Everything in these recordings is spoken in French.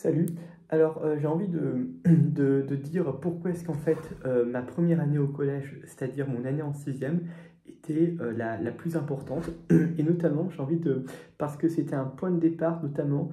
Salut. Alors, j'ai envie de dire pourquoi est-ce qu'en fait ma première année au collège, c'est-à-dire mon année en sixième, était la plus importante. Et notamment, j'ai envie de... parce que c'était un point de départ, notamment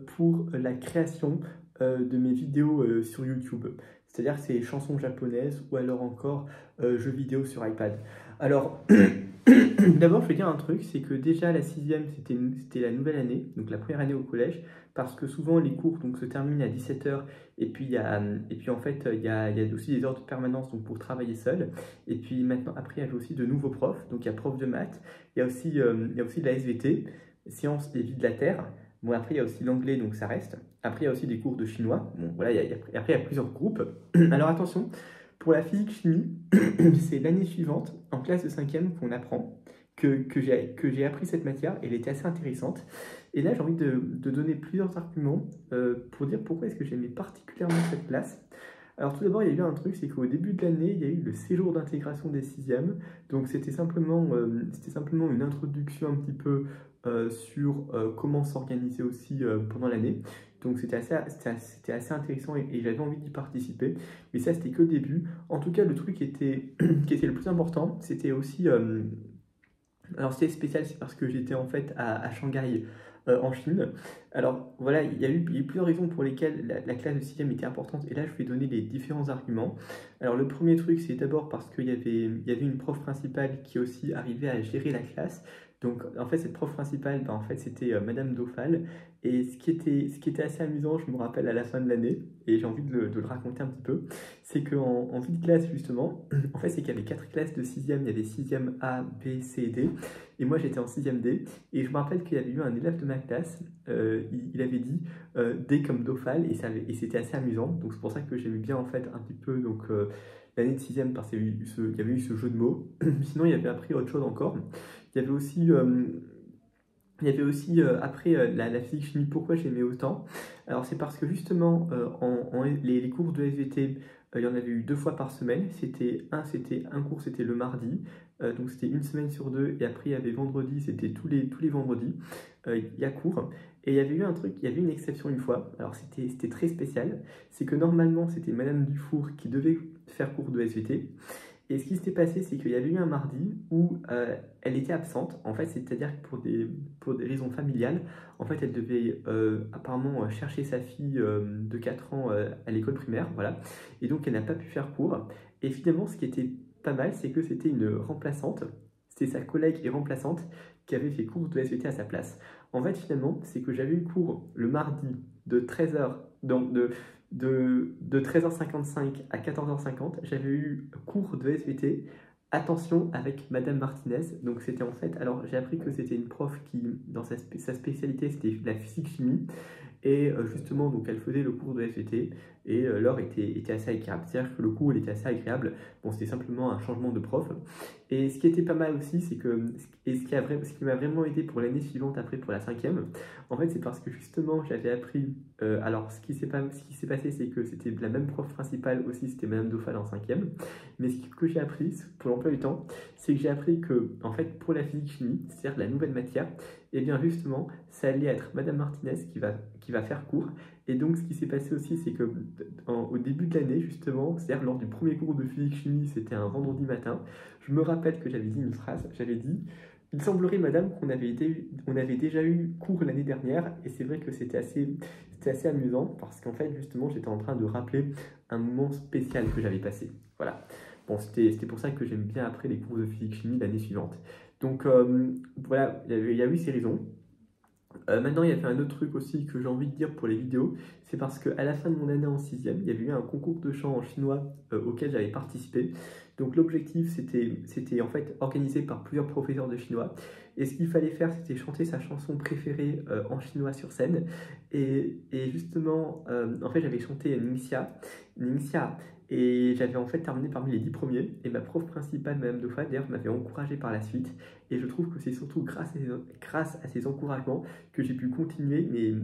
pour la création de mes vidéos sur YouTube. C'est-à-dire c'est chansons japonaises ou alors encore jeux vidéo sur iPad. Alors, d'abord, je vais dire un truc, c'est que déjà la sixième, c'était la nouvelle année, donc la première année au collège, parce que souvent les cours donc, se terminent à 17h, et puis, et puis en fait, il y a aussi des heures de permanence donc, pour travailler seul. Et puis maintenant, après, il y a aussi de nouveaux profs, donc il y a prof de maths, il y a aussi de la SVT, sciences et vie de la Terre. Bon, après, il y a aussi l'anglais, donc ça reste. Après, il y a aussi des cours de chinois. Bon, voilà, après, il y a plusieurs groupes. Alors attention, pour la physique-chimie, c'est l'année suivante, en classe de 5e, qu'on apprend que j'ai appris cette matière, et elle était assez intéressante. Et là, j'ai envie de donner plusieurs arguments pour dire pourquoi est-ce que j'aimais particulièrement cette classe. Alors tout d'abord, il y a eu un truc, c'est qu'au début de l'année, il y a eu le séjour d'intégration des sixièmes. Donc c'était simplement une introduction un petit peu sur comment s'organiser aussi pendant l'année. Donc c'était assez intéressant et j'avais envie d'y participer. Mais ça, c'était que le début. En tout cas, le truc qui était le plus important, c'était aussi... alors c'était spécial, c'est parce que j'étais en fait à Shanghai, en Chine. Alors voilà, il y a eu plusieurs raisons pour lesquelles la classe de sixième était importante, et là je vais donner les différents arguments. Alors le premier truc, c'est d'abord parce il y avait une prof principale qui aussi arrivait à gérer la classe. Donc en fait cette prof principale, en fait c'était Madame Dauphala, et ce qui était assez amusant, je me rappelle à la fin de l'année, et j'ai envie de le raconter un petit peu, c'est qu'en vie de classe justement, en fait c'est qu'il y avait 4 classes de sixième, il y avait sixième A, B, C et D, et moi j'étais en sixième D, et je me rappelle qu'il y avait eu un élève de ma classe, il avait dit D comme Dauphala, et c'était assez amusant, donc c'est pour ça que j'aimais bien en fait un petit peu donc, l'année de sixième, parce qu'il y avait eu ce jeu de mots. Sinon il y avait appris autre chose encore, il y avait aussi... après la physique chimie, pourquoi j'aimais autant? Alors c'est parce que justement les cours de SVT, il y en avait eu 2 fois par semaine. C'était un cours, c'était le mardi, donc c'était une semaine sur deux, et après il y avait vendredi, c'était tous les vendredis, il y a cours. Et il y avait eu un truc, il y avait une exception une fois, alors c'était très spécial, c'est que normalement c'était Madame Dufour qui devait faire cours de SVT. Et ce qui s'était passé, c'est qu'il y avait eu un mardi où elle était absente, en fait, c'est-à-dire que pour des raisons familiales, en fait, elle devait apparemment chercher sa fille de 4 ans à l'école primaire, voilà, et donc elle n'a pas pu faire cours. Et finalement, ce qui était pas mal, c'est que c'était une remplaçante, c'était sa collègue et remplaçante qui avait fait cours de SVT à sa place. En fait, finalement, c'est que j'avais eu cours le mardi de 13h, donc de 13h55 à 14h50, j'avais eu cours de SVT, attention, avec Madame Martinez. Donc c'était en fait, alors j'ai appris que c'était une prof qui, dans sa spécialité, c'était la physique-chimie. Et justement, donc elle faisait le cours de SVT, et l'heure était assez agréable. C'est-à-dire que le cours il était assez agréable. Bon, c'était simplement un changement de prof. Et ce qui était pas mal aussi, c'est que, et ce qui m'a vraiment aidé pour l'année suivante, après pour la cinquième, en fait, c'est parce que justement, j'avais appris. Alors, ce qui s'est passé, c'est que c'était la même prof principale aussi, c'était Madame Dauphala en cinquième. Mais que j'ai appris pour l'emploi du temps, c'est que j'ai appris que, en fait, pour la physique-chimie, c'est-à-dire la nouvelle matière, et bien justement, ça allait être Madame Martinez qui va faire cours. Et donc, ce qui s'est passé aussi, c'est que au début de l'année, justement, c'est-à-dire lors du premier cours de physique-chimie, c'était un vendredi matin, je me rappelle que j'avais dit une phrase, j'avais dit: il semblerait, madame, on avait déjà eu cours l'année dernière, et c'est vrai que c'était assez amusant, parce qu'en fait, justement, j'étais en train de rappeler un moment spécial que j'avais passé. Voilà. Bon, c'était pour ça que j'aime bien après les cours de physique-chimie l'année suivante. Donc, voilà, il y a eu ces raisons. Maintenant, il y avait un autre truc aussi que j'ai envie de dire pour les vidéos, c'est parce qu'à la fin de mon année en sixième, il y avait eu un concours de chant en chinois auquel j'avais participé. Donc l'objectif, c'était en fait organisé par plusieurs professeurs de chinois. Et ce qu'il fallait faire, c'était chanter sa chanson préférée en chinois sur scène. Et justement, en fait, j'avais chanté Ningxia, Ningxia. Et j'avais en fait terminé parmi les 10 premiers. Et ma prof principale, Madame Dauphala, d'ailleurs, m'avait encouragé par la suite. Et je trouve que c'est surtout grâce à ces encouragements que j'ai pu continuer mes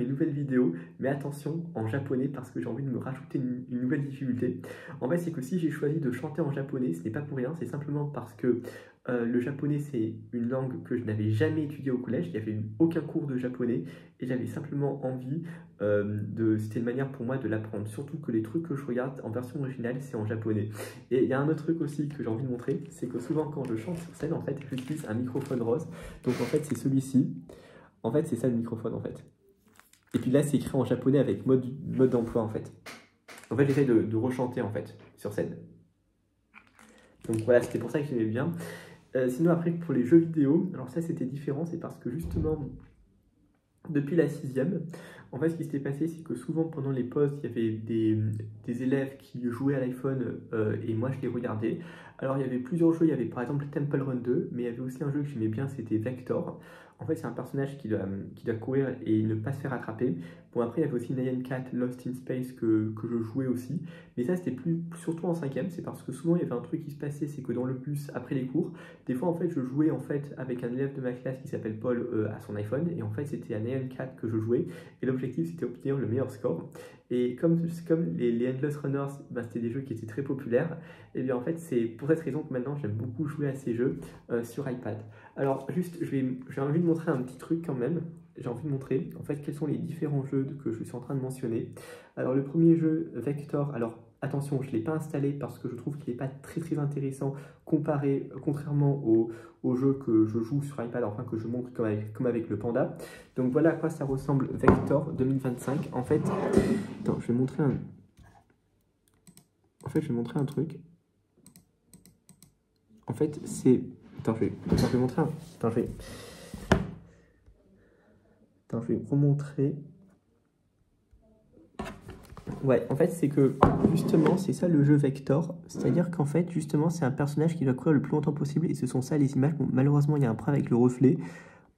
nouvelles vidéos, mais attention, en japonais, parce que j'ai envie de me rajouter une nouvelle difficulté. En fait, c'est que si j'ai choisi de chanter en japonais, ce n'est pas pour rien, c'est simplement parce que Le japonais, c'est une langue que je n'avais jamais étudiée au collège. Il n'y avait eu aucun cours de japonais et j'avais simplement envie c'était une manière pour moi de l'apprendre. Surtout que les trucs que je regarde en version originale, c'est en japonais. Et il y a un autre truc aussi que j'ai envie de montrer, c'est que souvent quand je chante sur scène, en fait, j'utilise un microphone rose. Donc en fait, c'est celui-ci. En fait, c'est ça le microphone en fait. Et puis là, c'est écrit en japonais avec mode d'emploi en fait. En fait, j'essaie de rechanter en fait sur scène. Donc voilà, c'était pour ça que j'aimais bien. Sinon après pour les jeux vidéo, alors ça c'était différent, c'est parce que justement depuis la 6e, en fait ce qui s'était passé c'est que souvent pendant les pauses il y avait des élèves qui jouaient à l'iPhone et moi je les regardais. Alors il y avait plusieurs jeux, il y avait par exemple Temple Run 2, mais il y avait aussi un jeu que j'aimais bien, c'était Vector. En fait c'est un personnage qui doit courir et ne pas se faire attraper. Bon après il y avait aussi Nyan Cat Lost in Space que je jouais aussi, mais ça c'était surtout en 5e, c'est parce que souvent il y avait un truc qui se passait, c'est que dans le bus après les cours, des fois en fait je jouais en fait avec un élève de ma classe qui s'appelle Paul à son iPhone, et en fait c'était à Nyan Cat que je jouais, et l'objectif c'était d'obtenir le meilleur score. Et comme les Endless Runners, ben, c'était des jeux qui étaient très populaires, et bien en fait c'est pour cette raison que maintenant j'aime beaucoup jouer à ces jeux sur iPad. Alors juste, j'ai envie de montrer un petit truc quand même. J'ai envie de montrer en fait quels sont les différents jeux que je suis en train de mentionner. Alors le premier jeu, Vector, alors attention, je ne l'ai pas installé parce que je trouve qu'il n'est pas très intéressant contrairement au jeu que je joue sur iPad, enfin que je montre comme avec le Panda. Donc voilà à quoi ça ressemble Vector 2025. En fait, attends, je vais montrer un... En fait, je vais montrer un truc. En fait, c'est... Attends, je vais montrer un... Attends, je vais remontrer. Ouais, en fait, c'est que, justement, c'est ça le jeu Vector. C'est-à-dire qu'en fait, justement, c'est un personnage qui doit courir le plus longtemps possible. Et ce sont ça les images. Bon, malheureusement, il y a un problème avec le reflet.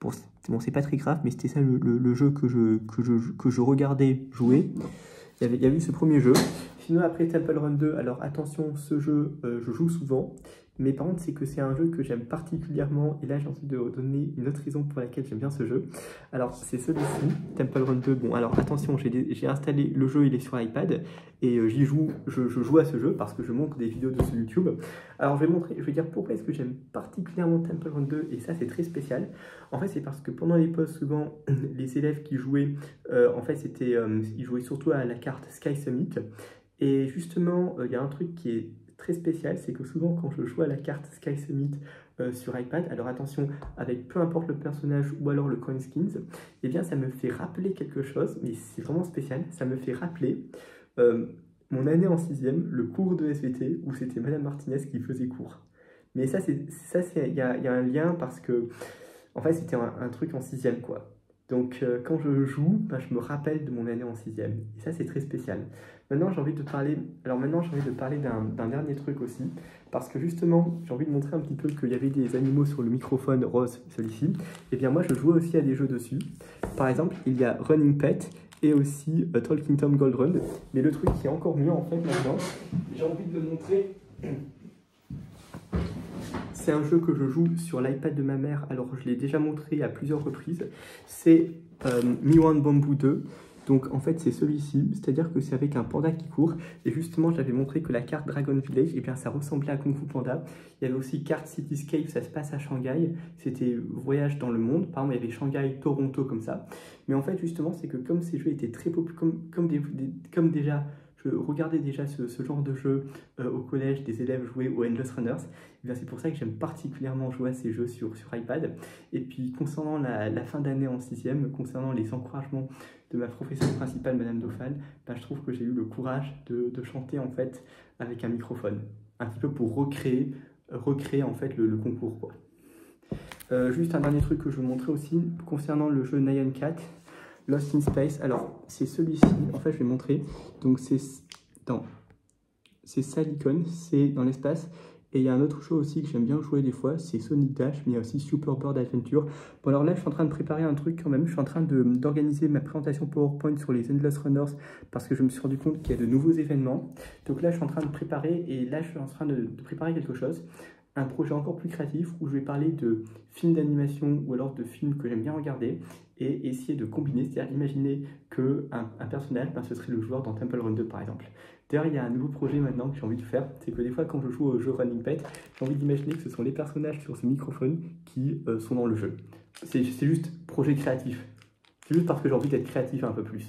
Bon, c'est pas très grave, mais c'était ça le jeu que je regardais jouer. Il y a eu ce premier jeu. Sinon, après Temple Run 2, alors attention, ce jeu, je joue souvent. Mais par contre, c'est que c'est un jeu que j'aime particulièrement. Et là, j'ai envie de donner une autre raison pour laquelle j'aime bien ce jeu. Alors, c'est celui-ci, Temple Run 2. Bon, alors attention, j'ai installé le jeu, il est sur iPad. Et je joue à ce jeu parce que je montre des vidéos de sur YouTube. Alors, je vais dire pourquoi est-ce que j'aime particulièrement Temple Run 2. Et ça, c'est très spécial. En fait, c'est parce que pendant les pauses, souvent, les élèves qui jouaient, en fait, ils jouaient surtout à la carte Sky Summit. Et justement, il y a un truc qui est très spécial, c'est que souvent quand je joue à la carte Sky Summit sur iPad, alors attention, avec peu importe le personnage ou alors le coin skins, eh bien ça me fait rappeler quelque chose, mais c'est vraiment spécial, ça me fait rappeler mon année en 6e, le cours de SVT, où c'était Madame Martinez qui faisait cours. Mais il y a un lien parce que, en fait, c'était un truc en 6e, quoi. Donc quand je joue, ben, je me rappelle de mon année en 6e. Et ça, c'est très spécial. Maintenant, j'ai envie de parler d'un dernier truc aussi. Parce que justement, j'ai envie de montrer un petit peu qu'il y avait des animaux sur le microphone rose, celui-ci. Et bien moi, je jouais aussi à des jeux dessus. Par exemple, il y a Running Pet et aussi Talking Tom Gold Run. Mais le truc qui est encore mieux, en fait, maintenant, j'ai envie de le montrer... C'est un jeu que je joue sur l'iPad de ma mère, alors je l'ai déjà montré à plusieurs reprises. C'est Miwan Bamboo 2. Donc en fait c'est celui-ci, c'est-à-dire que c'est avec un panda qui court. Et justement j'avais montré que la carte Dragon Village, et bien ça ressemblait à Kung Fu Panda. Il y avait aussi carte Cityscape, ça se passe à Shanghai. C'était voyage dans le monde, par exemple il y avait Shanghai, Toronto comme ça. Mais en fait justement c'est que comme ces jeux étaient très populaires, comme déjà... Je regardais déjà ce genre de jeu au collège, des élèves jouer aux Endless Runners. C'est pour ça que j'aime particulièrement jouer à ces jeux sur iPad. Et puis concernant la fin d'année en 6e, concernant les encouragements de ma professeure principale, Madame Dauphin, ben, je trouve que j'ai eu le courage de chanter en fait avec un microphone. Un petit peu pour recréer en fait le concours, quoi. Juste un dernier truc que je veux montrer aussi concernant le jeu Nyan Cat. Lost in Space, alors c'est celui-ci, en fait je vais montrer, donc c'est ça l'icône, c'est dans l'espace, et il y a un autre jeu aussi que j'aime bien jouer des fois, c'est Sonic Dash, mais il y a aussi Super Bird Adventure. Bon alors là je suis en train de préparer un truc quand même, je suis en train d'organiser ma présentation PowerPoint sur les Endless Runners, parce que je me suis rendu compte qu'il y a de nouveaux événements, donc là je suis en train de préparer, et là je suis en train de préparer quelque chose. Un projet encore plus créatif où je vais parler de films d'animation ou alors de films que j'aime bien regarder. et essayer de combiner, c'est-à-dire imaginer qu'un personnage, ce serait le joueur dans Temple Run 2 par exemple. D'ailleurs, il y a un nouveau projet maintenant que j'ai envie de faire, c'est que des fois quand je joue au jeu Running Pet, j'ai envie d'imaginer que ce sont les personnages sur ce microphone qui sont dans le jeu. C'est juste projet créatif. C'est juste parce que j'ai envie d'être créatif un peu plus.